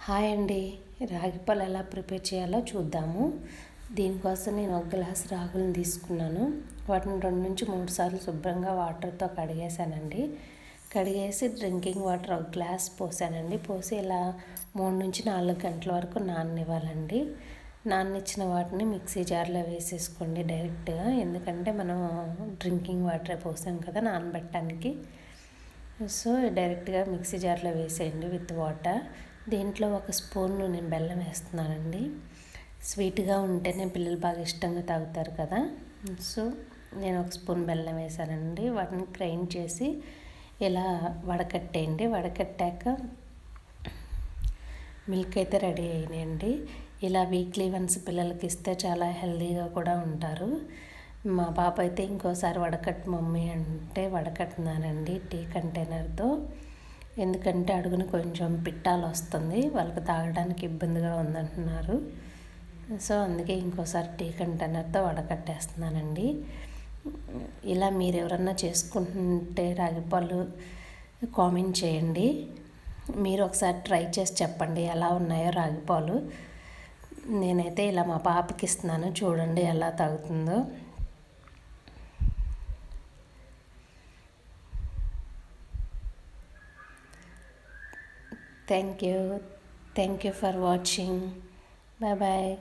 Hi అండి. రాగి పాలు ఎలా ప్రిపేర్ చేయాలో చూద్దాము. దీనికోసం నేను ఒక గ్లాస్ రాగులను తీసుకున్నాను. వాటిని 2 నుంచి 3 సార్లు శుభ్రంగా వాటర్తో కడిగేసానండి. కడిగేసి డ్రింకింగ్ వాటర్ ఒక గ్లాస్ పోసానండి. పోసి ఇలా 3 నుంచి 4 గంటల వరకు నాననివ్వాలండి. నాననిచ్చిన వాటిని మిక్సీ జార్లో వేసేసుకోండి డైరెక్ట్గా, ఎందుకంటే మనం డ్రింకింగ్ వాటరే పోసాం కదా నానబెట్టడానికి. సో డైరెక్ట్గా మిక్సీ జార్లో వేసేయండి విత్ వాటర్. దీంట్లో 1 స్పూన్ నేను బెల్లం వేస్తున్నానండి. స్వీట్గా ఉంటేనే పిల్లలు బాగా ఇష్టంగా తాగుతారు కదా. సో నేను 1 స్పూన్ బెల్లం వేసానండి. వాటిని గ్రైండ్ చేసి ఇలా వడకట్టేయండి. వడకట్టాక మిల్క్ అయితే రెడీ అయినాయండి. ఇలా వీక్లీ వన్స్ పిల్లలకి ఇస్తే చాలా హెల్తీగా కూడా ఉంటారు. మా పాప అయితే ఇంకోసారి వడకట్టు మమ్మీ అంటే వడకట్టున్నానండి టీ కంటైనర్తో. ఎందుకంటే అడుగున కొంచెం పిట్టాలు వస్తుంది, వాళ్ళకి తాగడానికి ఇబ్బందిగా ఉందంటున్నారు. సో అందుకే ఇంకోసారి టీ కంటైనర్తో వడకట్టేస్తున్నానండి. ఇలా మీరు ఎవరన్నా చేసుకుంటుంటే రాగిపాలు కామెంట్ చేయండి. మీరు ఒకసారి ట్రై చేసి చెప్పండి ఎలా ఉన్నాయో రాగిపాలు. నేనైతే ఇలా మా పాపకి ఇస్తున్నాను, చూడండి ఎలా తాగుతుందో. Thank you for watching. Bye bye.